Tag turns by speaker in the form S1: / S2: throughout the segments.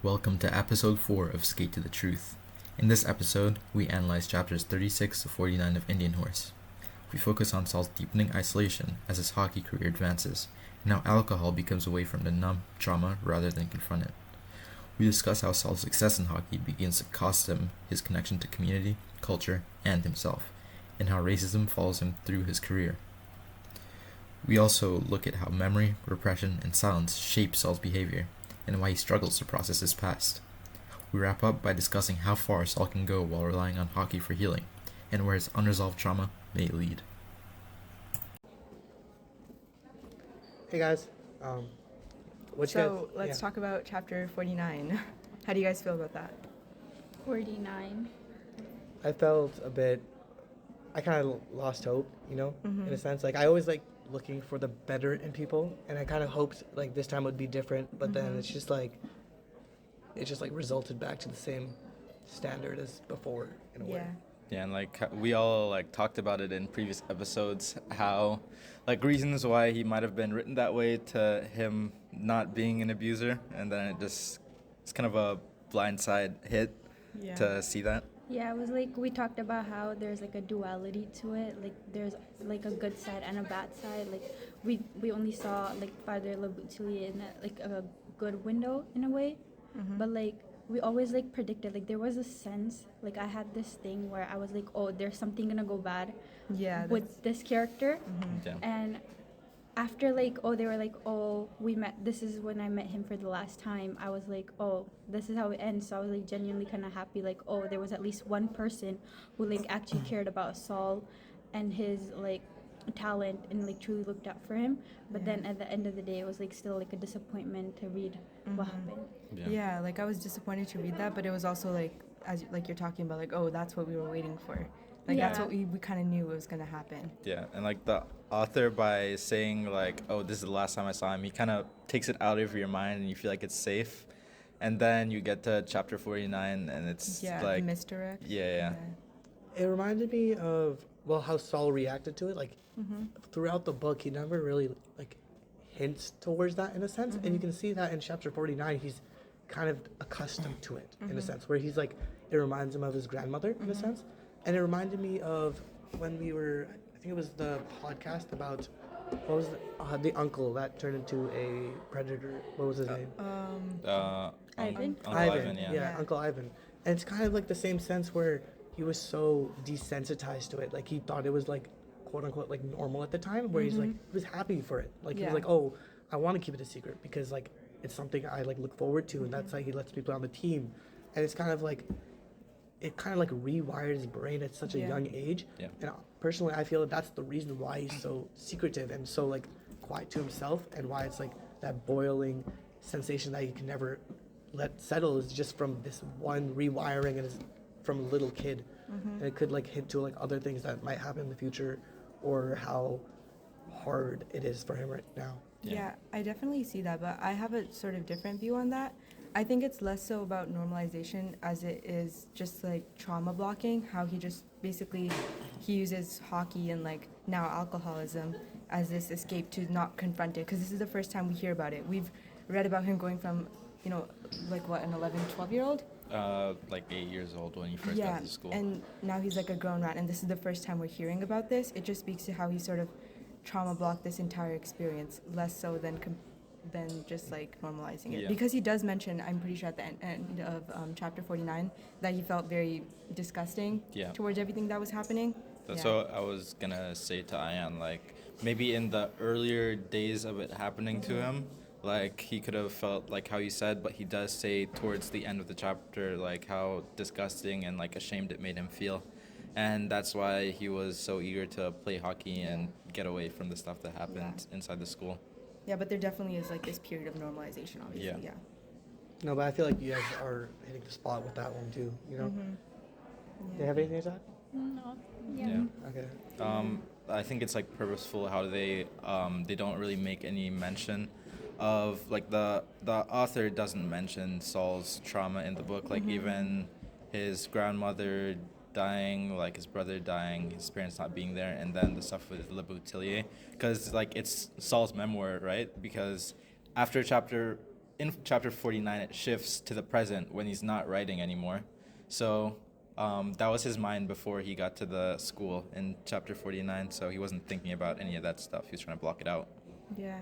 S1: Welcome to episode 4 of Skate to the Truth. In this episode, we analyze chapters 36 to 49 of Indian Horse. We focus on Saul's deepening isolation as his hockey career advances, and how alcohol becomes a way for him to numb trauma rather than confront it. We discuss how Saul's success in hockey begins to cost him his connection to community, culture, and himself, and how racism follows him through his career. We also look at how memory, repression, and silence shape Saul's behavior, and why he struggles to process his past. We wrap up by discussing how far Saul can go while relying on hockey for healing, and where his unresolved trauma may lead.
S2: Hey guys,
S3: Let's talk about chapter 49. How do you guys feel about that?
S4: 49.
S2: I felt I kind of lost hope, in a sense. Like I always like looking for the better in people, and I kind of hoped like this time would be different, but then it just resulted back to the same standard as before in a way.
S5: Yeah, and we all talked about it in previous episodes, how reasons why he might have been written that way to him not being an abuser, and then it's kind of a blindside hit to see that.
S4: Yeah, it was we talked about how there's a duality to it. There's a good side and a bad side. We only saw Father Labutili in a good window in a way, but we always predicted there was a sense I had this thing where I was oh, there's something gonna go bad with this character.
S5: Yeah.
S4: And after oh, they were oh, we met, this is when I met him for the last time, I was oh, this is how it ends. So I was genuinely kind of happy oh, there was at least one person who actually cared about Saul and his talent and truly looked out for him. But then at the end of the day, it was still a disappointment to read what happened.
S3: Yeah, I was disappointed to read that, but it was also as you're talking about oh, that's what we were waiting for. That's what we kind of knew was going to happen.
S5: Yeah, and the author, by saying oh, this is the last time I saw him, he kind of takes it out of your mind and you feel it's safe. And then you get to chapter 49 and it's
S3: the misdirect.
S5: Yeah.
S2: It reminded me of how Saul reacted to it. Throughout the book, he never really hints towards that in a sense, and you can see that in chapter 49. He's kind of accustomed to it in a sense, where he's it reminds him of his grandmother in a sense, and it reminded me of when we were, I think it was the podcast about what was the uncle that turned into a predator. What was his name?
S4: Ivan.
S5: Uncle Ivan, yeah.
S2: Uncle Ivan. And it's kind of the same sense where he was so desensitized to it. He thought it was quote unquote normal at the time, where he was happy for it. He was oh, I want to keep it a secret because it's something I look forward to, and that's how he lets people on the team. And it's kind of it kind of rewired his brain at such a young age.
S5: Yeah.
S2: And personally, I feel that's the reason why he's so secretive and so quiet to himself, and why it's that boiling sensation that he can never let settle is just from this one rewiring, and it's from a little kid. And it could hint to other things that might happen in the future, or how hard it is for him right now.
S3: Yeah, I definitely see that, but I have a sort of different view on that. I think it's less so about normalization as it is just trauma blocking, how he just basically he uses hockey and now alcoholism as this escape to not confront it, because this is the first time we hear about it. We've read about him going from an 11, 12-year-old?
S5: 8 years old when he first got to school.
S3: And now he's a grown man, and this is the first time we're hearing about this. It just speaks to how he sort of trauma blocked this entire experience, less so than just normalizing it.
S5: Yeah.
S3: Because he does mention, I'm pretty sure at the end of chapter 49, that he felt very disgusting towards everything that was happening.
S5: That's what I was gonna say to Ayan. Maybe in the earlier days of it happening to him, he could have felt how you said, but he does say towards the end of the chapter how disgusting and ashamed it made him feel, and that's why he was so eager to play hockey and get away from the stuff that happened inside the school.
S3: Yeah, but there definitely is this period of normalization, obviously. Yeah.
S2: No, but I feel you guys are hitting the spot with that one too. Do you have anything to add?
S4: No.
S5: Yeah.
S2: Okay.
S5: I think it's purposeful how they don't really make any mention of the author doesn't mention Saul's trauma in the book, even his grandmother dying, his brother dying, his parents not being there, and then the stuff with Le Boutillier, because it's Saul's memoir, right? Because after chapter in chapter 49 it shifts to the present when he's not writing anymore. So that was his mind before he got to the school in chapter 49. So he wasn't thinking about any of that stuff. He was trying to block it out.
S3: Yeah,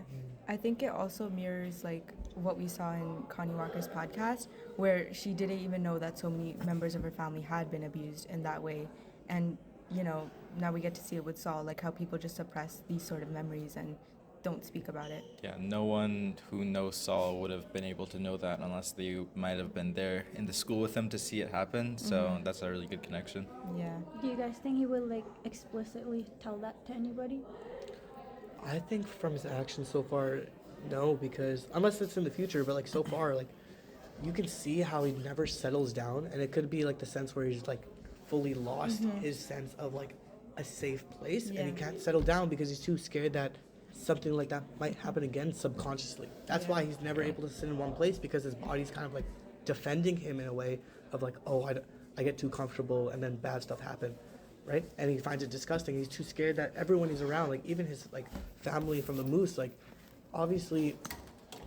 S3: I think it also mirrors like what we saw in Connie Walker's podcast, where she didn't even know that so many members of her family had been abused in that way, and you know now we get to see it with Saul, like how people just suppress these sort of memories and don't speak about it.
S5: Yeah, no one who knows Saul would have been able to know that unless they might have been there in the school with him to see it happen. So that's a really good connection.
S3: Yeah.
S4: Do you guys think he would like explicitly tell that to anybody?
S2: I think from his actions so far, no, because unless it's in the future, but like so far, like you can see how he never settles down, and it could be like the sense where he's like fully lost his sense of like a safe place, and he
S3: Yeah.
S2: can't settle down because he's too scared that something like that might happen again subconsciously. That's why he's never able to sit in one place, because his body's kind of like defending him in a way of like, oh, I get too comfortable and then bad stuff happen. Right, and he finds it disgusting. He's too scared that everyone he's around, like even his like family from the Moose, like obviously,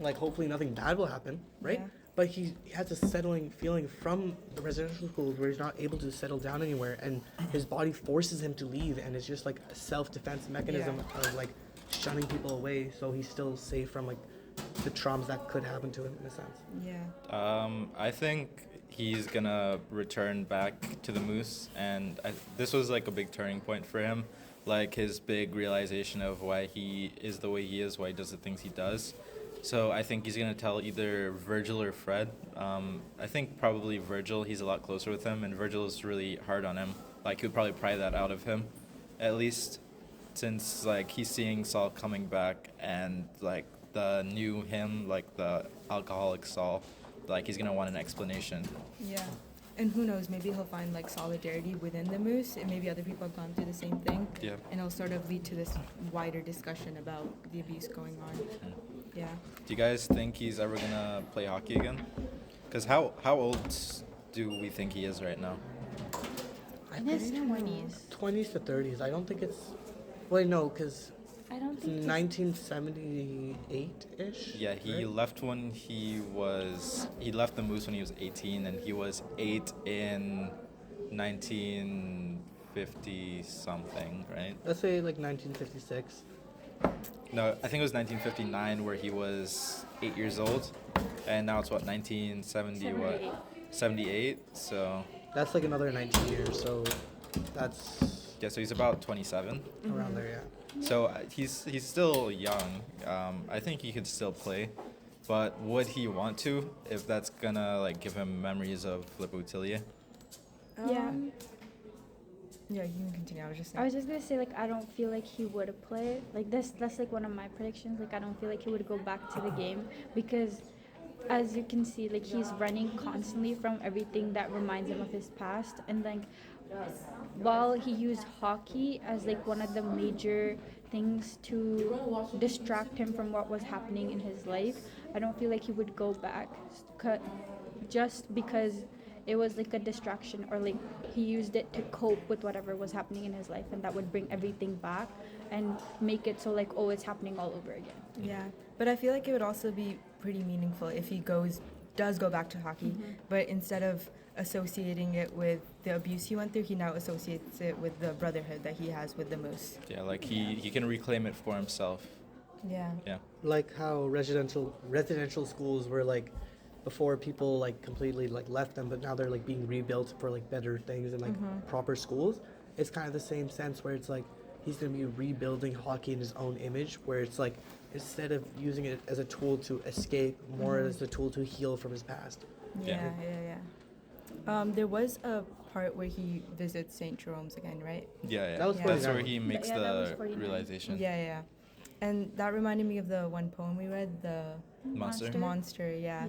S2: like hopefully nothing bad will happen, right?
S3: Yeah.
S2: But he has a settling feeling from the residential schools where he's not able to settle down anywhere, and his body forces him to leave, and it's just like a self-defense mechanism of like shunning people away, so he's still safe from like the traumas that could happen to him in a sense.
S3: Yeah.
S5: I think he's gonna return back to the Moose, and this was like a big turning point for him, like his big realization of why he is the way he is, why he does the things he does. So I think he's gonna tell either Virgil or Fred. I think probably Virgil. He's a lot closer with him, and Virgil is really hard on him. Like he would probably pry that out of him, at least, since like he's seeing Saul coming back, and like the new him, like the alcoholic Saul. Like he's gonna want an explanation.
S3: Yeah. And who knows, maybe he'll find like solidarity within the Moose, and maybe other people have gone through the same thing.
S5: Yeah.
S3: And it'll sort of lead to this wider discussion about the abuse going on. Yeah.
S5: Do you guys think he's ever gonna play hockey again? Because how old do we think he is right now?
S4: In his 20s.
S2: 20s to 30s. I don't think it's. Wait, no, because
S4: I don't think he's
S2: 1978-ish.
S5: Yeah, he left when he left the Moose when he was 18, and he was 8 in 1950 something, right?
S2: Let's say like 1956.
S5: No, I think it was 1959 where he was 8 years old, and now it's what 1970 what 78. So
S2: That's like another 19 years, so that's
S5: yeah, so he's about 27.
S2: around there, yeah.
S5: So he's still young. I think he could still play, but would he want to if that's gonna like give him memories of Le Boutillier?
S4: Yeah.
S3: Yeah, you can continue. I was just
S4: I was just gonna say, like, I don't feel like he would play. Like, that's like one of my predictions. Like, I don't feel like he would go back to the game because, as you can see, like, he's running constantly from everything that reminds him of his past. And, like, while he used hockey as, like, one of the major things to distract him from what was happening in his life, I don't feel like he would go back just because it was like a distraction, or like he used it to cope with whatever was happening in his life, and that would bring everything back and make it so like, oh, it's happening all over again.
S3: Yeah, but I feel like it would also be pretty meaningful if he does go back to hockey, but instead of associating it with the abuse he went through, he now associates it with the brotherhood that he has with the Moose.
S5: Yeah, like he can reclaim it for himself.
S3: Yeah.
S5: Yeah.
S2: Like how residential schools were like before people like completely like left them, but now they're like being rebuilt for like better things and like proper schools. It's kind of the same sense where it's like he's gonna be rebuilding hockey in his own image, where it's like instead of using it as a tool to escape, more as a tool to heal from his past.
S3: Yeah. There was a part where he visits St. Jerome's again, right?
S5: Yeah.
S2: That was
S5: That's
S2: 49.
S5: where he makes
S4: Yeah, that was
S5: the
S4: 49.
S5: realization.
S3: Yeah. And that reminded me of the one poem we read, the
S5: Monster.
S3: Monster, yeah.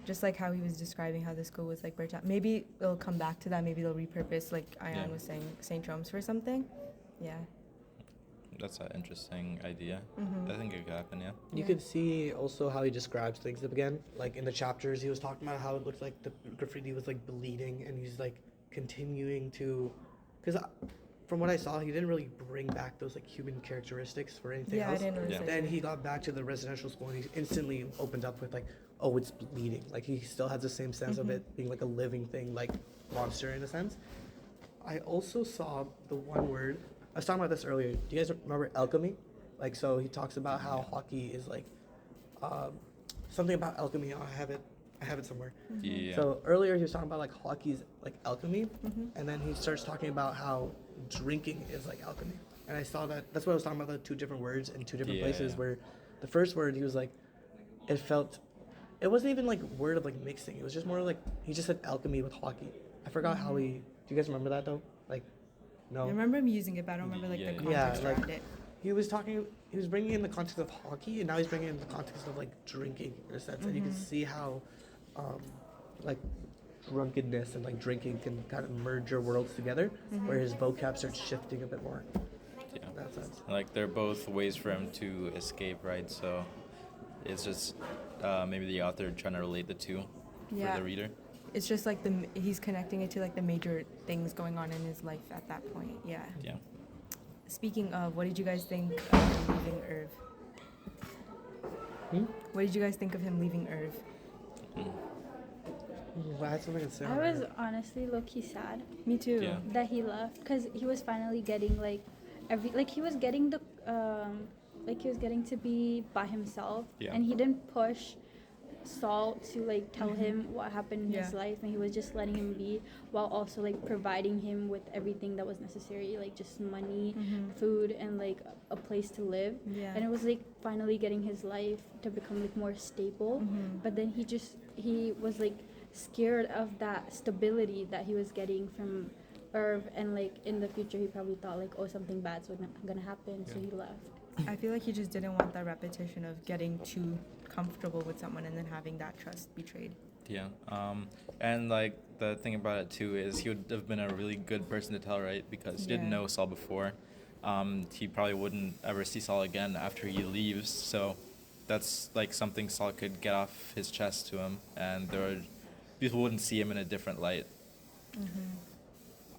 S3: Just like how he was describing how the school was like burnt out. Maybe it'll come back to that. Maybe they'll repurpose, like Ayan was saying, St. Jerome's for something. Yeah.
S5: That's an interesting idea. I think it could happen, yeah.
S2: You could see also how he describes things again. Like in the chapters, he was talking about how it looked like the graffiti was like bleeding, and he's like continuing to, because from what I saw, he didn't really bring back those like human characteristics for anything
S3: Yeah, I
S2: else.
S3: didn't notice
S5: Yeah.
S3: it.
S2: Then he got back to the residential school and he instantly opened up with like, oh, it's bleeding. Like he still has the same sense of it being like a living thing, like monster in a sense. I also saw the one word. I was talking about this earlier. Do you guys remember alchemy? Like, so he talks about how hockey is like something about alchemy. Oh, I have it somewhere.
S5: Yeah.
S2: So earlier he was talking about like hockey's like alchemy, and then he starts talking about how drinking is like alchemy. And I saw that. That's what I was talking about. The two different words in two different places.
S5: Yeah.
S2: Where the first word he was like, it felt. It wasn't even like word of like mixing. It was just more like he just said alchemy with hockey. I forgot how he. Do you guys remember that though? Like, no.
S3: I remember him using it, but I don't remember like
S5: Yeah.
S3: the
S2: Yeah,
S3: context
S2: like-
S3: around it.
S2: He was talking. He was bringing in the context of hockey, and now he's bringing in the context of like drinking in a sense. And you can see how, like, drunkenness and like drinking can kind of merge your worlds together, where his vocab starts shifting a bit more.
S5: Yeah.
S2: In that sense.
S5: Like they're both ways for him to escape, right? So it's just maybe the author trying to relate the two
S3: Yeah.
S5: for the reader.
S3: It's just like he's connecting it to like the major things going on in his life at that point. Yeah.
S5: Yeah.
S3: Speaking of, what did you guys think of him leaving Irv? What did you guys think of him leaving Irv?
S2: I had something to say.
S4: I
S2: on
S4: was
S2: that.
S4: honestly low-key sad
S3: Me too.
S5: Yeah.
S4: that he left because he was finally getting like he was getting the he was getting to be by himself,
S5: Yeah.
S4: and he didn't push Saul to like tell him what happened in his
S3: Yeah.
S4: life, and he was just letting him be while also like providing him with everything that was necessary, like just money, food, and like a place to live.
S3: Yeah.
S4: And it was like finally getting his life to become like more stable, but then he was like scared of that stability that he was getting from Irv, and like in the future he probably thought like, oh, something bad's gonna happen, so he left.
S3: I feel like he just didn't want that repetition of getting too comfortable with someone and then having that trust betrayed.
S5: Yeah. And like the thing about it too is he would have been a really good person to tell, right? Because he didn't
S3: Yeah.
S5: know Saul before. He probably wouldn't ever see Saul again after he leaves. So that's like something Saul could get off his chest to him, and people wouldn't see him in a different light.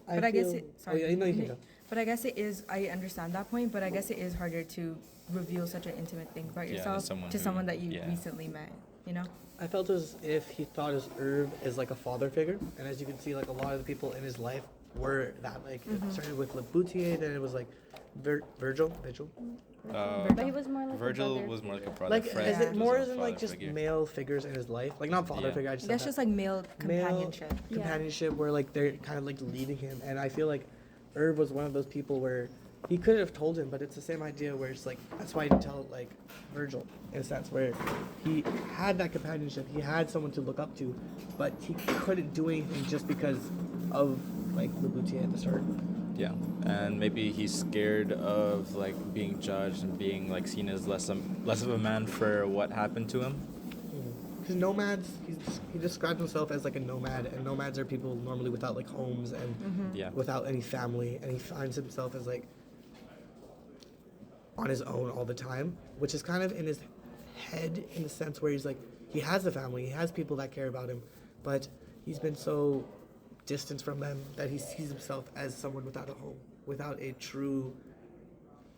S3: But I guess
S2: feel-
S3: it. Sorry.
S2: Oh, yeah, no, you can go.
S3: But I guess it is. I understand that point. But I guess it is harder to reveal such an intimate thing about
S5: Yeah, to
S3: yourself
S5: someone
S3: to
S5: who-
S3: someone that you
S5: yeah.
S3: recently met. You know.
S2: I felt as if he thought his Irv is like a father figure, and as you can see, like a lot of the people in his life were that. Like it started with Laboutier, then it was like Virgil.
S4: But he was more like a
S5: Virgil
S4: brother.
S5: was more like a brother.
S2: Like
S5: Fred
S2: is it
S5: was
S2: more
S5: a
S2: as in like
S5: father
S2: just
S5: figure.
S2: male figures in his life? Like not father
S5: Yeah.
S2: figure. I just
S3: That's
S2: said
S3: just
S2: that.
S3: like male companionship.
S4: Yeah.
S2: companionship where like they're kind of like leading him, and I feel like Irv was one of those people where he could have told him, but it's the same idea where it's like that's why he didn't tell like Virgil in a sense where he had that companionship, he had someone to look up to, but he couldn't do anything just because of like Laboutier at the start.
S5: Yeah, and maybe he's scared of like being judged and being like seen as less of a man for what happened to him.
S2: Because nomads, he describes himself as like a nomad, and nomads are people normally without like homes and
S5: Yeah.
S2: without any family, and he finds himself as like on his own all the time, which is kind of in his head in the sense where he's like he has a family, he has people that care about him, but he's been so distant from them that he sees himself as someone without a home, without a true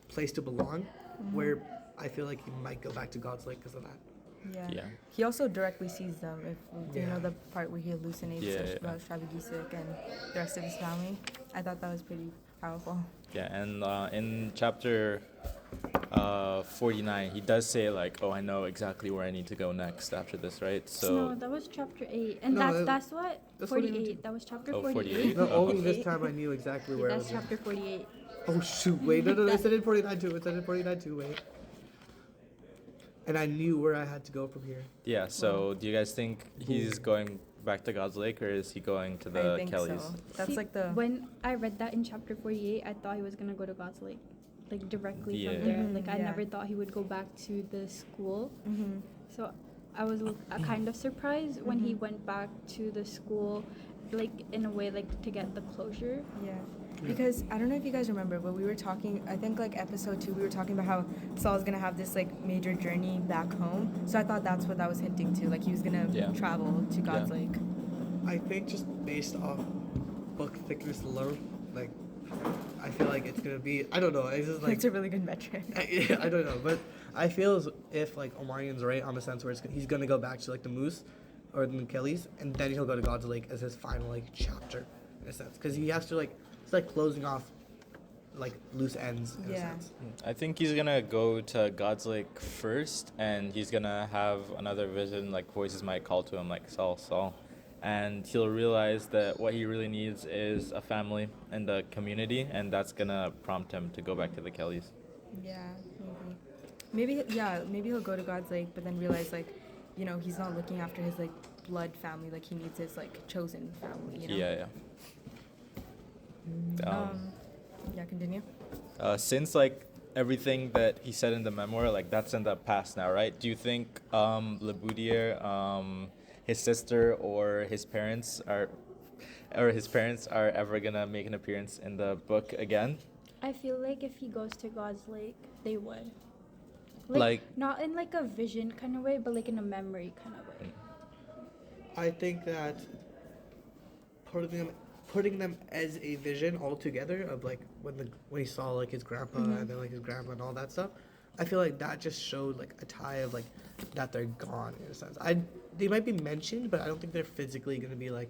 S2: place to belong, where I feel like he might go back to God's Lake because of that.
S3: Yeah.
S5: Yeah.
S3: He also directly sees them. If you
S2: Yeah.
S3: know the part where he hallucinates
S5: Yeah, yeah.
S3: about Stravigisik and the rest of his family, I thought that was pretty powerful.
S5: Yeah, and in chapter 49, he does say like, "Oh, I know exactly where I need to go next after this," right? So
S4: No, that was chapter 8, and
S2: No,
S4: that's what
S2: that's what he
S4: 48. That was chapter
S5: Oh,
S4: 48.
S5: 48.
S2: No,
S5: Oh.
S2: only this time I knew exactly where I was
S4: That's
S2: going.
S4: chapter 48.
S2: Oh shoot! Wait, no, it said in 49 too. It said in 49 too. Wait. And I knew where I had to go from here.
S5: yeah. So do you guys think he's going back to God's Lake, or is he going to
S3: I
S5: the
S3: think
S5: Kellys?
S3: so. That's
S4: See,
S3: like the.
S4: When I read that in chapter 48, I thought he was gonna go to God's Lake, like directly
S5: Yeah.
S4: from there.
S3: Mhm,
S4: Like I
S3: yeah.
S4: never thought he would go back to the school.
S3: Mhm.
S4: So I was kind of surprised when he went back to the school, like in a way like to get the closure.
S3: Yeah. Because I don't know if you guys remember, but we were talking, I think like episode 2, we were talking about how Saul's gonna have this like major journey back home. So I thought that's what that was hinting to. Like he was gonna
S5: Yeah.
S3: travel to God's
S5: Yeah.
S3: Lake.
S2: I think just based off book thickness alone, like I feel like it's gonna be. I don't know. It's just like
S3: It's a really good metric.
S2: I don't know, but I feel as if like Omarian's right on the sense where he's gonna go back to like the Moose or the Kelly's, and then he'll go to God's Lake as his final like chapter in a sense, because he has to like it's like closing off like loose ends in a
S3: Yeah.
S2: sense.
S5: I think he's gonna go to God's Lake first, and he's gonna have another vision, like voices might call to him, like Saul, Saul, and he'll realize that what he really needs is a family and a community, and that's gonna prompt him to go back to the Kellys.
S3: Yeah, maybe. Maybe he'll go to God's Lake, but then realize like, you know, he's not looking after his like blood family, like he needs his like chosen family. You know?
S5: Yeah, yeah.
S3: Yeah. Continue.
S5: Since like everything that he said in the memoir, like that's in the past now, right? Do you think Le Boudier, his sister, or his parents are ever gonna make an appearance in the book again?
S4: I feel like if he goes to God's Lake, they would.
S5: Like-
S4: not in like a vision kind of way, but like in a memory kind of way.
S2: I think that putting them as a vision all together of like when he saw like his grandpa and then like his grandma and all that stuff, I feel like that just showed like a tie of like that they're gone in a sense. They might be mentioned, but I don't think they're physically gonna be like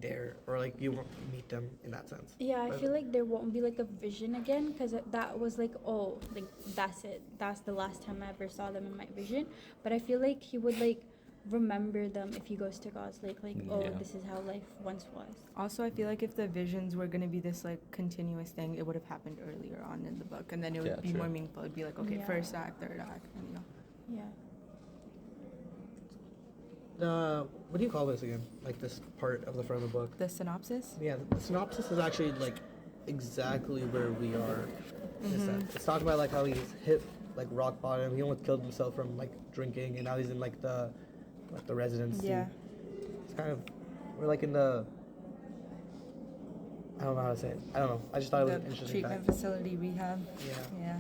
S2: there or like you won't meet them in that sense.
S4: Yeah, I
S2: But-
S4: feel like there won't be like a vision again, because that was like, oh, like that's it. That's the last time I ever saw them in my vision. But I feel like he would like remember them if he goes to God's Lake, like, oh,
S5: Yeah.
S4: this is how life once was.
S3: Also, I feel like if the visions were gonna be this like continuous thing, it would have happened earlier on in the book, and then it would
S5: Yeah,
S3: be
S5: true.
S3: more meaningful. It'd be like, okay,
S4: Yeah.
S3: first act, third act, and, you know.
S4: Yeah.
S2: What do you call this again? Like this part of the front of the book?
S3: The synopsis.
S2: Yeah, the synopsis is actually like exactly where we are. In a sense. It's talking about like how he's hit like rock bottom. He almost killed himself from like drinking, and now he's in like the residency.
S3: Yeah.
S2: It's kind of we're like in the. I don't know how to say it. I don't know. I just thought it was
S3: The
S2: an interesting
S3: treatment
S2: fact.
S3: facility rehab.
S2: Yeah.
S3: Yeah.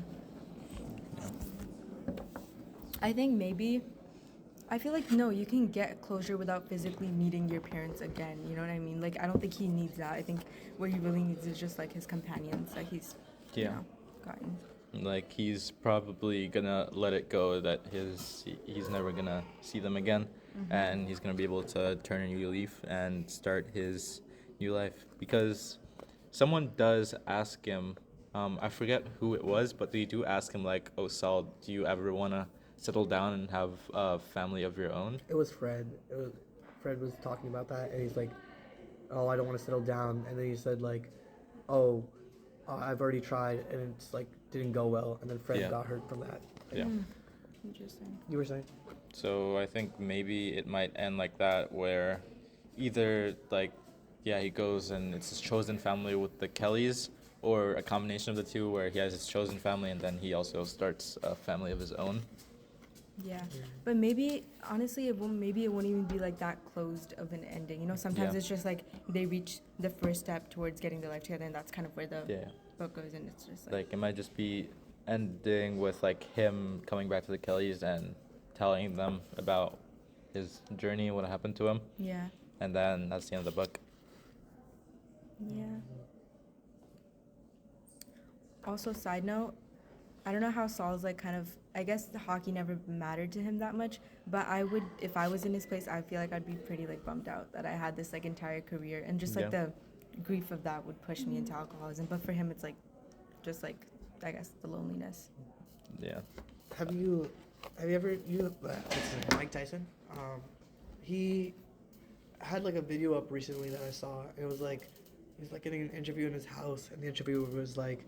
S3: I think maybe. I feel like no, you can get closure without physically meeting your parents again. You know what I mean? Like I don't think he needs that. I think what he really needs is just like his companions that he's you
S5: Yeah.
S3: know, gotten.
S5: Like he's probably gonna let it go that he's never gonna see them again, and he's gonna be able to turn a new leaf and start his new life. Because someone does ask him, I forget who it was, but they do ask him like, "Oh Saul, do you ever wanna settle down and have a family of your own?"
S2: It was Fred. Fred was talking about that, and he's like, "Oh, I don't want to settle down." And then he said like, "Oh, I've already tried, and it's like didn't go well." And then Fred
S5: Yeah.
S2: got hurt from that.
S5: Yeah.
S3: Interesting.
S2: You were saying?
S5: So I think maybe it might end like that, where either like, yeah, he goes and it's his chosen family with the Kellys, or a combination of the two, where he has his chosen family and then he also starts a family of his own.
S3: Yeah, but maybe honestly, maybe it won't even be like that closed of an ending. You know, sometimes
S5: Yeah.
S3: it's just like they reach the first step towards getting their life together, and that's kind of where the
S5: Yeah.
S3: book goes, and it's just like,
S5: Like it might just be ending with like him coming back to the Kellys and telling them about his journey, what happened to him,
S3: yeah,
S5: and then that's the end of the book.
S3: yeah. Also, side note, I don't know how Saul's like kind of. I guess the hockey never mattered to him that much, but I would, if I was in his place, I feel like I'd be pretty like bummed out that I had this like entire career, and just like
S5: Yeah.
S3: the grief of that would push me into alcoholism. But for him, it's like, just like, I guess the loneliness.
S5: Yeah.
S2: Have you ever what's his name? Mike Tyson? He had like a video up recently that I saw. It was like he's like getting an interview in his house, and the interviewer was like,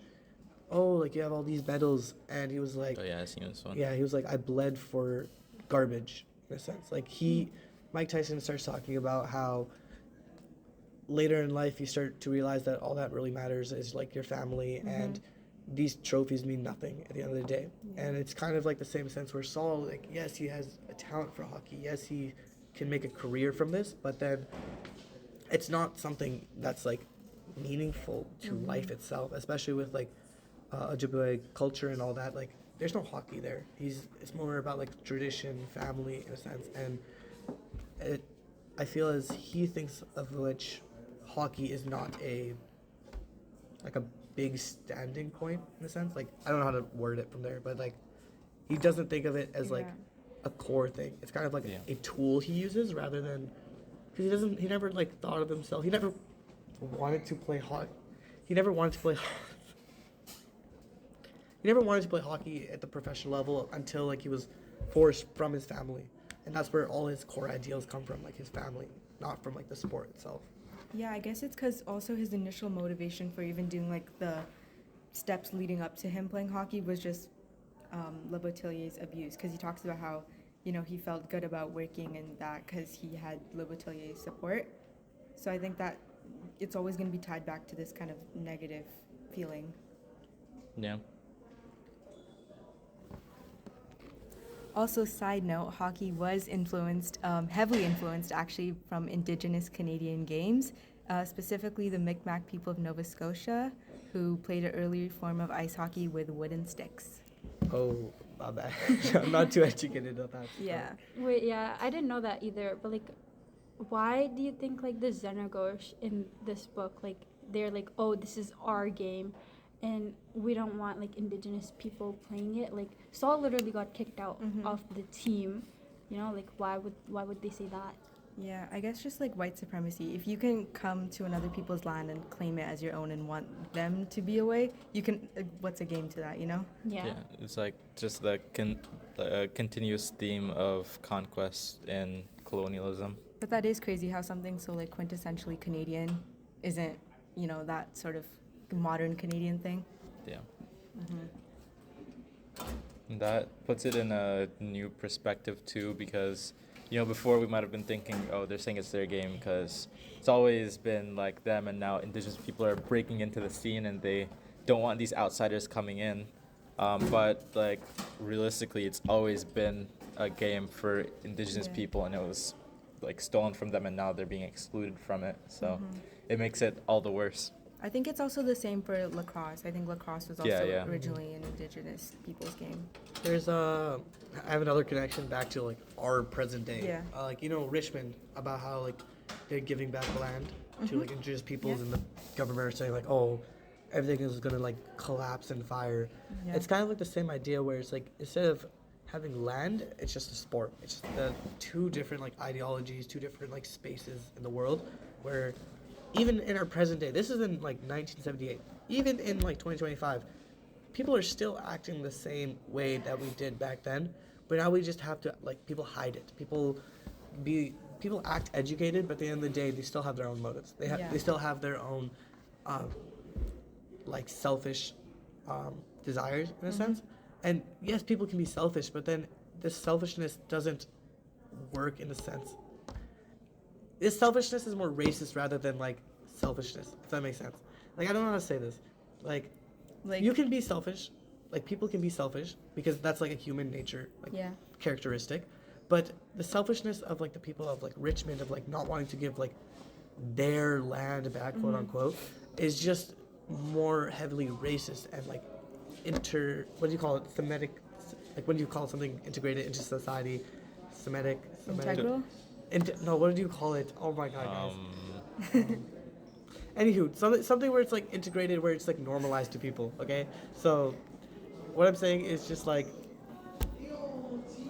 S2: "Oh, like you have all these medals," and he was like,
S5: Oh yeah, I seen this one.
S2: "Yeah," he was like, "I bled for garbage," in a sense. Like Mike Tyson starts talking about how later in life you start to realize that all that really matters is like your family, and these trophies mean nothing at the end of the day. And it's kind of like the same sense where Saul, like, yes, he has a talent for hockey. Yes, he can make a career from this, but then it's not something that's like meaningful to life itself, especially with like Ojibwe culture and all that. Like, there's no hockey there. It's more about like tradition, family in a sense, and I feel as he thinks of which hockey is not a big standing point in a sense. Like I don't know how to word it from there, but like he doesn't think of it as like
S3: Yeah.
S2: a core thing. It's kind of like
S5: Yeah.
S2: a tool he uses rather than because he never like thought of himself. He never wanted to play hockey. He never wanted to play. He never wanted to play hockey at the professional level until like he was forced from his family, and that's where all his core ideals come from, like his family, not from like the sport itself.
S3: Yeah, I guess it's because also his initial motivation for even doing like the steps leading up to him playing hockey was just Le Botelier's abuse. Because he talks about how, you know, he felt good about working and that because he had Le Botelier's support. So I think that it's always going to be tied back to this kind of negative feeling.
S5: Yeah.
S3: Also, side note, hockey was influenced, heavily influenced actually from Indigenous Canadian games, specifically the Mi'kmaq people of Nova Scotia, who played an early form of ice hockey with wooden sticks.
S2: Oh, my bad. I'm not too educated on that.
S3: Yeah.
S4: Wait, yeah, I didn't know that either. But like, why do you think like the Xenagosh in this book, like they're like, oh, this is our game, and we don't want like Indigenous people playing it? Like Saul literally got kicked out of the team. You know, like why would they say that?
S3: Yeah, I guess just like white supremacy. If you can come to another people's land and claim it as your own and want them to be away, you can. What's a game to that, you know?
S4: Yeah.
S5: Yeah, it's like just the continuous theme of conquest and colonialism.
S3: But that is crazy how something so like quintessentially Canadian isn't, you know, that sort of modern Canadian thing.
S5: Yeah. And that puts it in a new perspective too, because you know before we might have been thinking, oh, they're saying it's their game because it's always been like them, and now Indigenous people are breaking into the scene and they don't want these outsiders coming in. But like realistically, it's always been a game for Indigenous
S3: Yeah.
S5: people, and it was like stolen from them, and now they're being excluded from it. So it makes it all the worse.
S3: I think it's also the same for lacrosse. I think lacrosse was also
S5: Yeah.
S3: originally an Indigenous people's game.
S2: There's I have another connection back to like our present day.
S3: Yeah.
S2: Like you know Richmond, about how like they're giving back land to like indigenous peoples,
S3: Yeah.
S2: and the government are saying like, oh, everything is gonna like collapse in fire.
S3: Yeah.
S2: It's kind of like the same idea where it's like instead of having land, it's just a sport. It's just the two different like ideologies, two different like spaces in the world where even in our present day, this is in like 1978, even in like 2025, people are still acting the same way that we did back then, but now we just have to like people hide it. People act educated, but at the end of the day, they still have their own motives.
S3: Yeah.
S2: They still have their own like selfish desires in a sense. And yes, people can be selfish, but then this selfishness doesn't work in a sense. This selfishness is more racist rather than like selfishness, if that makes sense. Like I don't know how to say this. Like you can be selfish, like people can be selfish because that's like a human nature like
S3: Yeah.
S2: characteristic. But the selfishness of like the people of like Richmond of like not wanting to give like their land back, quote unquote, is just more heavily racist and like what do you call it? Semitic, like when do you call something integrated into society? Semitic.
S3: Integral?
S2: No, what do you call it? Oh my god, guys.
S5: Um,
S2: Anywho, something where it's like integrated, where it's like normalized to people. Okay, so what I'm saying is just like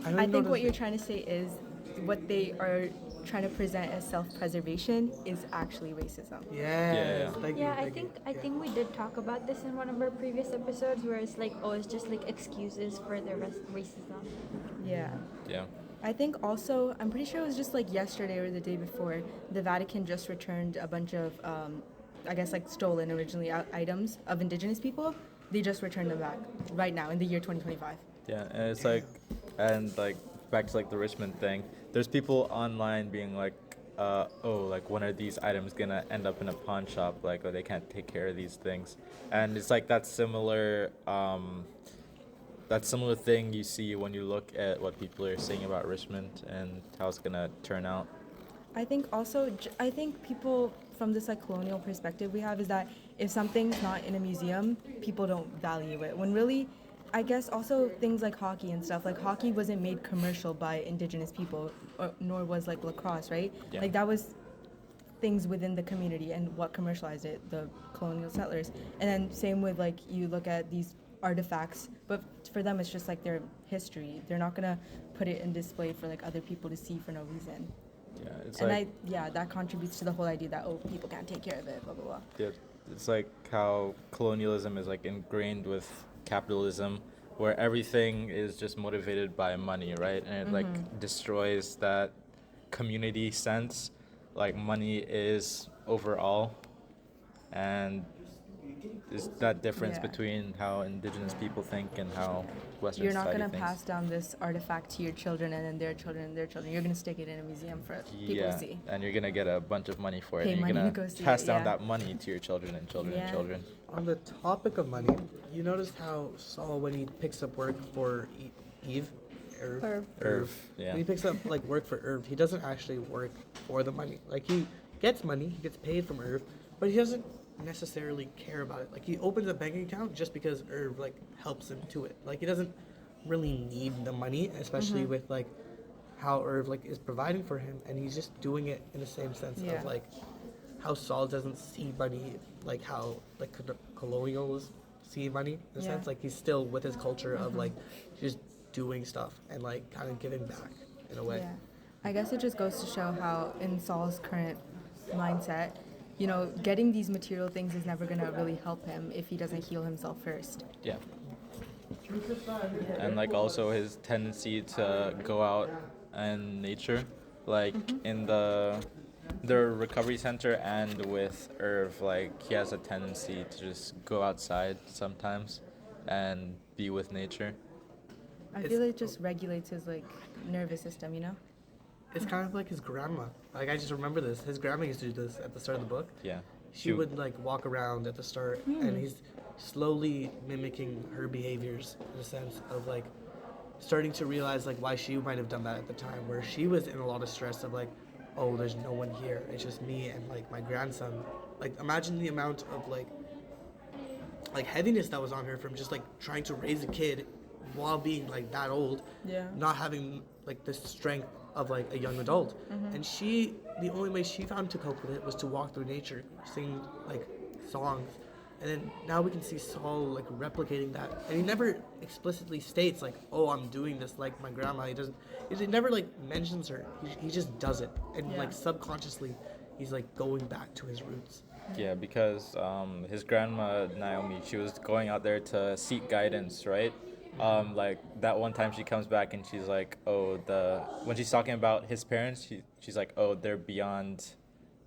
S3: I think what you're trying to say is what they are trying to present as self-preservation is actually racism.
S2: Yes, thank you.
S4: Yeah,
S2: thank you.
S4: I think we did talk about this in one of our previous episodes where it's like, oh, it's just like excuses for the racism.
S3: Yeah.
S5: yeah.
S3: I think also, I'm pretty sure it was just like yesterday or the day before, the Vatican just returned a bunch of, I guess like stolen originally items of Indigenous people. They just returned them back right now in the year 2025.
S5: Yeah, and it's like, and like back to like the Richmond thing. There's people online being like, oh, like when are these items gonna end up in a pawn shop? Like, oh, they can't take care of these things, and it's like that similar thing you see when you look at what people are saying about Richmond and how it's gonna turn out.
S3: I think also, I think people from this like colonial perspective we have is that if something's not in a museum, people don't value it. When really, I guess also things like hockey and stuff, like hockey wasn't made commercial by Indigenous people, nor was like lacrosse, right?
S5: Yeah.
S3: Like that was things within the community, and what commercialized it, the colonial settlers. And then same with like you look at these artifacts, but for them it's just like their history. They're not gonna put it in display for like other people to see for no reason.
S5: Yeah, it's
S3: And
S5: like
S3: that contributes to the whole idea that, oh, people can't take care of it, blah blah blah.
S5: yeah, it's like how colonialism is like ingrained with capitalism, where everything is just motivated by money, right? And it like destroys that community sense. Like money is overall, and there's that difference
S3: Yeah.
S5: between how indigenous people think and how Western
S3: You're not
S5: society
S3: gonna
S5: thinks.
S3: pass down this artifact to your children and then their children and their children. You're gonna stick it in a museum for people
S5: Yeah,
S3: to see.
S5: and you're gonna get a bunch of money for it.
S3: Pay
S5: and you're
S3: money
S5: gonna
S3: to go see
S5: pass
S3: it,
S5: down
S3: yeah.
S5: that money to your children and children and
S3: Yeah.
S5: children.
S2: On the topic of money, you noticed how Saul, when he picks up work for Eve,
S4: Irv.
S5: Yeah.
S2: when he picks up like work for Irv, he doesn't actually work for the money. Like he gets money, he gets paid from Irv, but he doesn't necessarily care about it. Like he opens a bank account just because Irv like helps him to it. Like he doesn't really need the money, especially with like how Irv like is providing for him, and he's just doing it in the same sense
S3: Yeah.
S2: of like how Saul doesn't see money like how like colonials see money in a
S3: Yeah.
S2: sense. Like he's still with his culture of like just doing stuff and like kind of giving back in a way.
S3: Yeah. I guess it just goes to show how in Saul's current mindset, you know, getting these material things is never gonna really help him if he doesn't heal himself first.
S5: Yeah. And like also his tendency to go out in nature, like in the recovery center and with Irv, like he has a tendency to just go outside sometimes and be with nature.
S3: I
S2: It's-
S3: feel like it just regulates his like nervous system, you know?
S2: It's kind of like his grandma. Like I just remember this. His grandma used to do this at the start of the book.
S5: Yeah.
S2: She would like walk around at the start, and he's slowly mimicking her behaviors in a sense of like starting to realize like why she might have done that at the time, where she was in a lot of stress of like, oh, there's no one here. It's just me and like my grandson. Like imagine the amount of like heaviness that was on her from just like trying to raise a kid while being like that old,
S3: Yeah.
S2: not having like the strength of like a young adult. And the only way she found to cope with it was to walk through nature, sing like songs. And then now we can see Saul like replicating that, and he never explicitly states like, "Oh, I'm doing this like my grandma." He never like mentions her. He just does it, and
S3: Yeah.
S2: like subconsciously, he's like going back to his roots.
S5: Yeah, because his grandma Naomi, she was going out there to seek guidance, right? Like that one time she comes back and she's like, oh, when she's talking about his parents, she's like, oh, they're beyond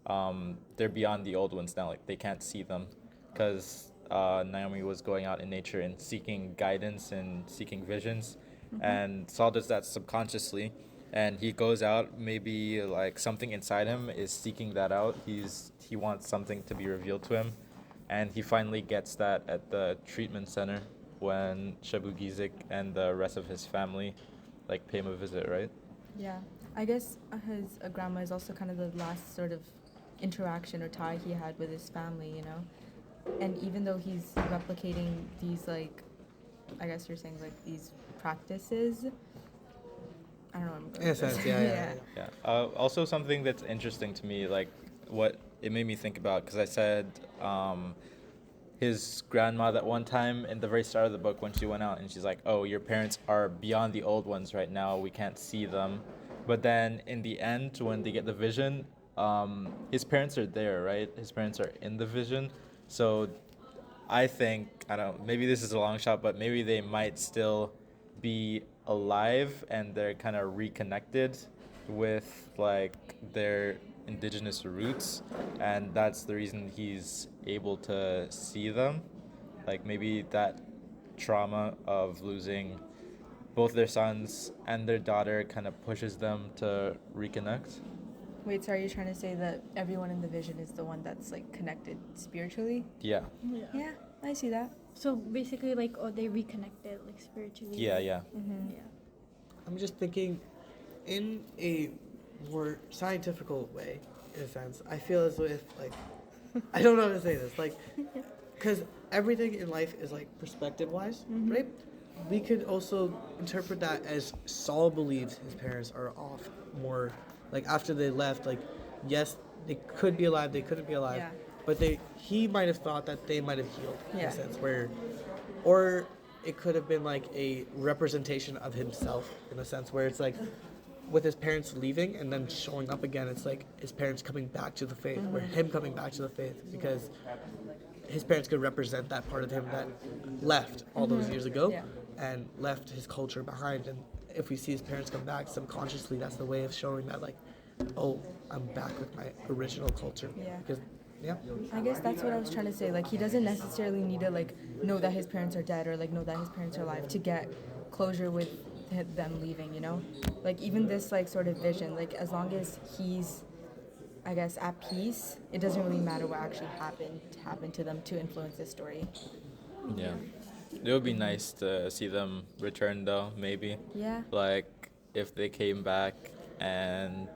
S5: the old ones now. Like they can't see them, because Naomi was going out in nature and seeking guidance and seeking visions, and Saul does that subconsciously. And he goes out, maybe like something inside him is seeking that out. He wants something to be revealed to him, and he finally gets that at the treatment center when Shabu Gizik and the rest of his family like pay him a visit, right?
S3: Yeah. I guess his grandma is also kind of the last sort of interaction or tie he had with his family, you know? And even though he's replicating these, like, I guess you're saying, like, these practices, I don't know what I'm going
S2: In a
S3: with this.
S2: sense, yeah.
S5: Yeah. Also, something that's interesting to me, like what it made me think about, because I said his grandma that one time in the very start of the book when she went out and she's like, oh, your parents are beyond the old ones right now. We can't see them. But then in the end, when they get the vision, his parents are there, right? His parents are in the vision. So I think, I don't know, maybe this is a long shot, but maybe they might still be alive and they're kind of reconnected with like their indigenous roots, and that's the reason he's able to see them. Like maybe that trauma of losing both their sons and their daughter kind of pushes them to reconnect.
S3: Wait, so are you trying to say that everyone in the vision is the one that's, like, connected spiritually?
S5: Yeah.
S3: Yeah, I see that.
S4: So basically, like, oh, they reconnected, like, spiritually.
S5: Yeah.
S4: Yeah.
S2: I'm just thinking in a more scientific way, in a sense. I feel as if, like, I don't know how to say this, like, because everything in life is, like, perspective-wise, right? We could also interpret that as Saul believes his parents are off more, like, after they left, like, yes, they could be alive, they couldn't be alive,
S3: Yeah.
S2: but he might have thought that they might have healed in
S3: Yeah.
S2: a sense where, or it could have been like a representation of himself in a sense where it's like with his parents leaving and then showing up again, it's like his parents coming back to the faith, or him coming back to the faith, because his parents could represent that part of him that left all those years ago
S3: Yeah.
S2: and left his culture behind. And if we see his parents come back, subconsciously, that's the way of showing that, like, oh, I'm back with my original culture.
S3: Yeah.
S2: Because, yeah.
S3: I guess that's what I was trying to say. Like, he doesn't necessarily need to, like, know that his parents are dead or, like, know that his parents are alive to get closure with them leaving, you know? Like, even this, like, sort of vision, like, as long as he's, I guess, at peace, it doesn't really matter what actually happened to them to influence this story.
S5: Yeah. It would be nice to see them return though, maybe.
S3: Yeah.
S5: Like if they came back and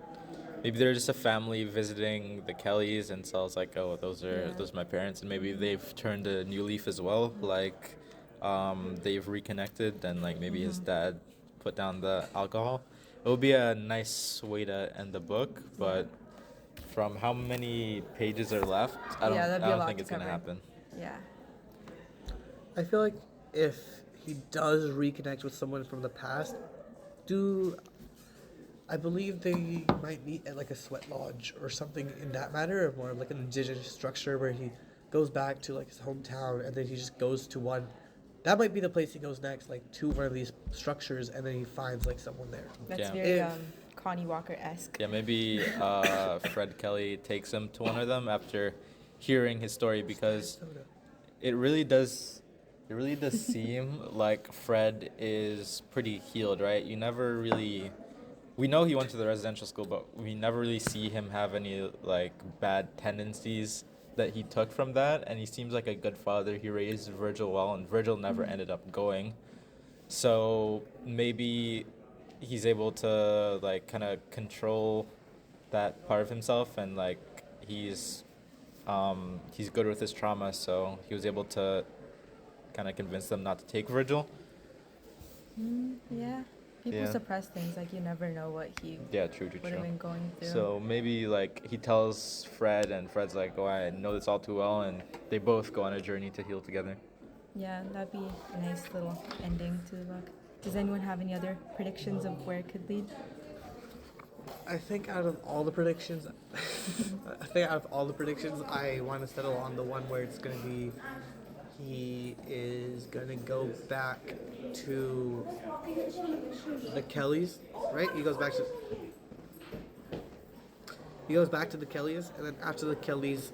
S5: maybe they're just a family visiting the Kellys and so it's like, oh, those are my parents, and maybe they've turned a new leaf as well. Like they've reconnected and like maybe his dad put down the alcohol. It would be a nice way to end the book, but from how many pages are left, I
S3: that'd be a
S5: don't
S3: lot
S5: think
S3: to
S5: it's gonna
S3: cover.
S5: happen.
S3: Yeah.
S2: I feel like if he does reconnect with someone from the past, I believe they might meet at like a sweat lodge or something in that matter, or more of like an indigenous structure where he goes back to like his hometown and then he just goes to one. That might be the place he goes next, like to one of these structures, and then he finds like someone there.
S3: That's
S5: Yeah.
S3: very
S2: If-
S3: Connie Walker-esque.
S5: Yeah, maybe Fred Kelly takes him to one of them after hearing his story, because it really does seem like Fred is pretty healed, right? We know he went to the residential school, but we never really see him have any like bad tendencies that he took from that, and he seems like a good father. He raised Virgil well, and Virgil never ended up going. So maybe he's able to like kind of control that part of himself, and like he's good with his trauma, so he was able to kind of convince them not to take Virgil.
S3: Yeah. People
S5: Yeah.
S3: suppress things, like you never know what he
S5: Yeah, true.
S3: would have been going through.
S5: So maybe like he tells Fred, and Fred's like, "Oh, I know this all too well," and they both go on a journey to heal together.
S3: Yeah, that'd be a nice little ending to the book. Does anyone have any other predictions of where it could lead?
S2: I think out of all the predictions, I want to settle on the one where it's going to be he is going to go back to the Kellys, right? He goes back to the Kellys, and then after the Kellys,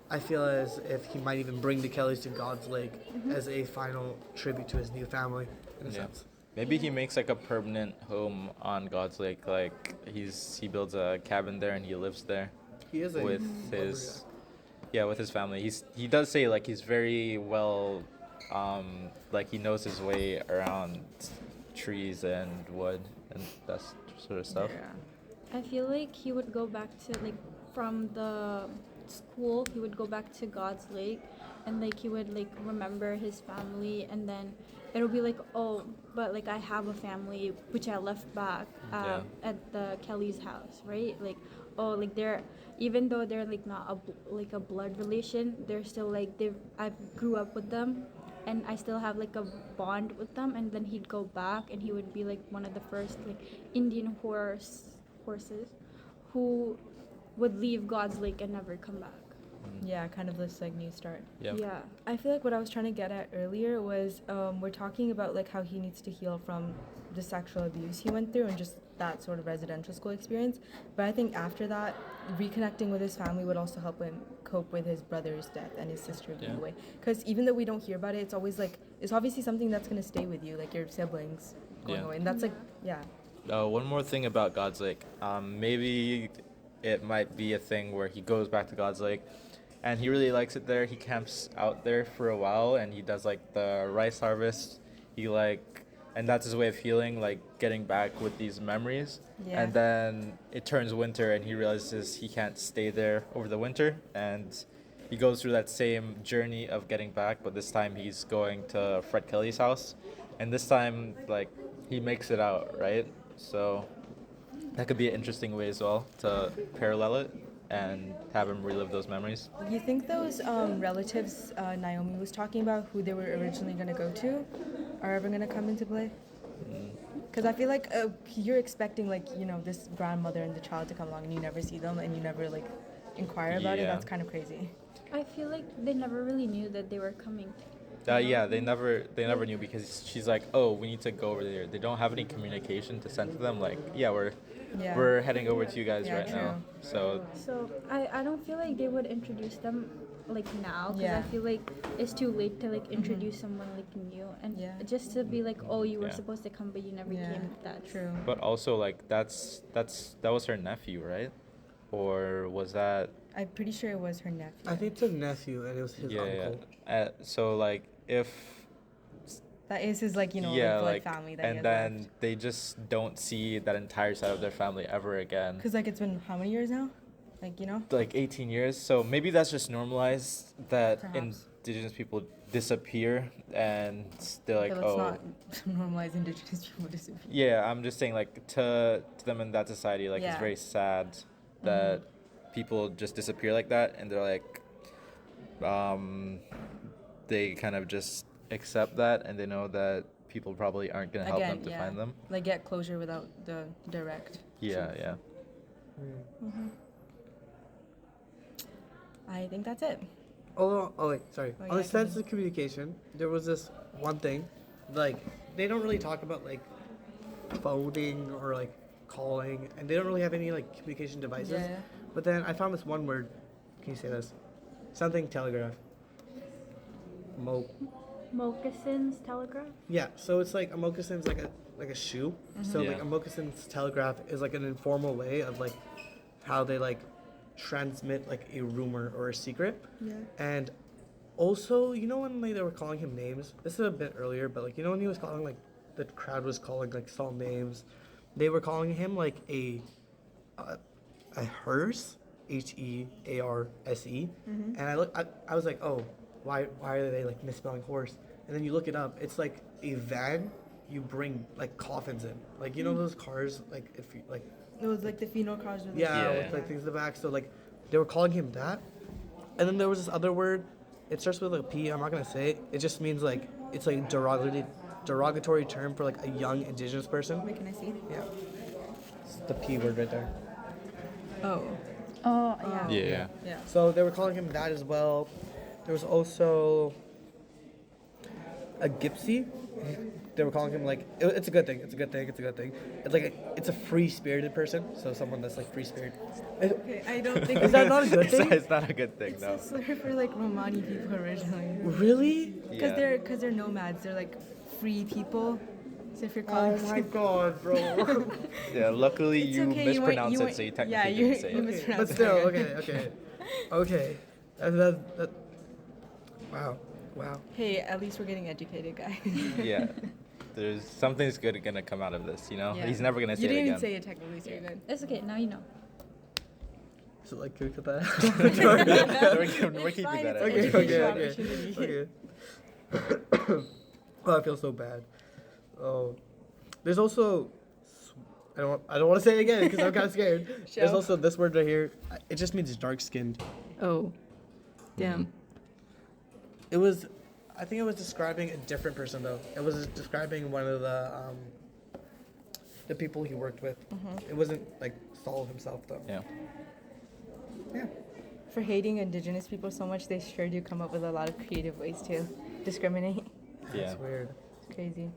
S2: I feel as if he might even bring the Kellys to God's Lake as a final tribute to his new family, in a sense.
S5: Maybe he makes like a permanent home on God's Lake. Like he builds a cabin there and he lives there
S2: He is a
S5: with his with his family. He does say like he's very well, like he knows his way around trees and wood and that sort of stuff.
S3: Yeah.
S4: I feel like he would go back to like from the school. He would go back to God's Lake, and like he would like remember his family, and then it'll be like, oh, but like I have a family which I left back at the Kelly's house, right? Like, oh, like they're, even though they're like not a blood relation, they're still like I grew up with them, and I still have like a bond with them. And then he'd go back, and he would be like one of the first like Indian horses who would leave God's Lake and never come back.
S3: Yeah, kind of this like new start.
S5: Yeah.
S4: Yeah.
S3: I feel like what I was trying to get at earlier was we're talking about like how he needs to heal from the sexual abuse he went through and just that sort of residential school experience. But I think after that, reconnecting with his family would also help him cope with his brother's death and his sister being away. Because even though we don't hear about it, it's always like, it's obviously something that's going to stay with you, like your siblings going away. And that's like, yeah.
S5: One more thing about God's Lake. Maybe it might be a thing where he goes back to God's Lake and he really likes it there. He camps out there for a while and he does like the rice harvest. And that's his way of healing, like getting back with these memories.
S3: Yeah.
S5: And then it turns winter and he realizes he can't stay there over the winter. And he goes through that same journey of getting back, but this time he's going to Fred Kelly's house. And this time, like, he makes it out, right? So that could be an interesting way as well to parallel it. and have him relive those memories.
S3: You think those relatives Naomi was talking about, who they were originally going to go to, are ever going to come into play? Because I feel like you're expecting, like, you know, this grandmother and the child to come along, and you never see them, and you never, like, inquire about it.
S5: Yeah.
S3: That's kind of crazy.
S4: I feel like they never really knew that they were coming.
S5: Yeah, they never knew, because she's like, oh, we need to go over there. They don't have any communication to send to them. Like, yeah,
S3: Yeah.
S5: we're heading over to you guys
S3: Yeah,
S5: right now.
S3: true.
S5: So
S4: So I don't feel like they would introduce them like now, because
S3: Yeah.
S4: I feel like it's too late to like introduce someone like new, and
S3: Yeah.
S4: just to be like, oh, you were
S5: Yeah.
S4: supposed to come but you never
S3: Yeah,
S4: came. That's
S3: true.
S5: but also, like, that was her nephew, right? Or was that?
S3: I'm pretty sure it was her nephew.
S2: I think it's a nephew, and it was his uncle.
S5: Yeah. So like, if
S3: That is his, like, you know,
S5: yeah,
S3: like,
S5: like,
S3: blood family that he
S5: and
S3: has
S5: then
S3: left.
S5: they just don't see that entire side of their family ever again.
S3: Because, like, it's been how many years now? Like, you know?
S5: Like 18 years. So maybe that's just normalized that
S3: Perhaps.
S5: indigenous people disappear, and they're like,
S3: Okay, let's
S5: oh.
S3: not normalize indigenous people disappear.
S5: Yeah, I'm just saying, like, to them in that society, like, it's
S3: Yeah.
S5: very sad that people just disappear like that, and they're like, they kind of just accept that, and they know that people probably aren't gonna help them to
S3: yeah.
S5: find them.
S3: Like, get closure without the direct.
S5: Yeah,
S3: truth.
S5: yeah.
S3: I think that's it.
S2: Oh wait, sorry.
S3: Oh,
S2: On
S3: yeah,
S2: the sense of communication, there was this one thing, like they don't really talk about like phoning or like calling, and they don't really have any like communication devices.
S3: Yeah.
S2: But then I found this one word. Can you say this? Something telegraph.
S4: Moccasins telegraph.
S2: Yeah, so it's like a moccasin's like a shoe. So like
S5: Yeah.
S2: a moccasin's telegraph is like an informal way of like how they like transmit like a rumor or a secret.
S3: Yeah.
S2: And also, you know when like, they were calling him names? This is a bit earlier, but like you know when he was calling like the crowd was calling like Saul names, they were calling him like a hearse, Hearse, and I was like, oh, why are they like misspelling horse? And then you look it up, it's like a van you bring like coffins in, like you know those cars like if you like
S3: It was like the funeral cars with
S2: yeah,
S5: Yeah,
S2: with
S5: yeah.
S2: like things in the back. So like they were calling him that, and then there was this other word. It starts with like a P. I'm not gonna say it. It just means like it's like derogatory term for like a young indigenous person.
S3: Wait, can I see?
S2: Yeah, it's the P word right there.
S3: Oh.
S4: Oh yeah.
S5: Yeah.
S3: Yeah.
S2: So they were calling him that as well. There was also a gypsy. They were calling him like it's a good thing. It's a good thing. It's a good thing. It's like it's a free spirited person. So someone that's like free spirited.
S3: Okay, I don't think
S2: Is that not a good
S5: It's,
S2: thing?
S5: it's not a good thing,
S3: it's
S5: no.
S3: a slur for like Romani people originally.
S2: Really?
S3: Because
S5: Yeah.
S3: they're nomads. They're like free people. So if you're
S2: Oh
S3: calling
S2: my god, bro.
S5: Yeah, luckily
S3: It's
S5: you
S3: okay,
S5: mispronounced
S3: you
S5: it,
S3: weren't-
S5: so you technically
S3: yeah,
S5: didn't
S3: you
S5: say
S3: you
S5: it.
S3: mispronounced
S2: But
S3: it.
S2: still, okay. That. Wow.
S3: Hey, at least we're getting educated, guys.
S5: Yeah. There's something's good gonna come out of this, you know?
S3: Yeah.
S5: He's never gonna say
S3: You
S5: it
S3: didn't
S5: again.
S3: even say it technically, so you're good.
S4: It's okay. Now you know.
S2: So like, can we cut that?
S5: We're keeping
S3: fine,
S5: that
S3: it's
S5: in.
S3: okay.
S2: Okay. Oh, I feel so bad. Oh, there's also. I don't want to say it again because I'm kind of scared. There's
S3: Show.
S2: also this word right here. It just means dark skinned.
S3: Oh. Damn.
S2: It was, I think it was describing a different person though. It was describing one of the people he worked with. It wasn't like Saul himself though.
S5: Yeah.
S2: Yeah.
S3: For hating indigenous people so much, they sure do come up with a lot of creative ways to discriminate.
S5: Yeah.
S2: That's weird.
S3: It's crazy.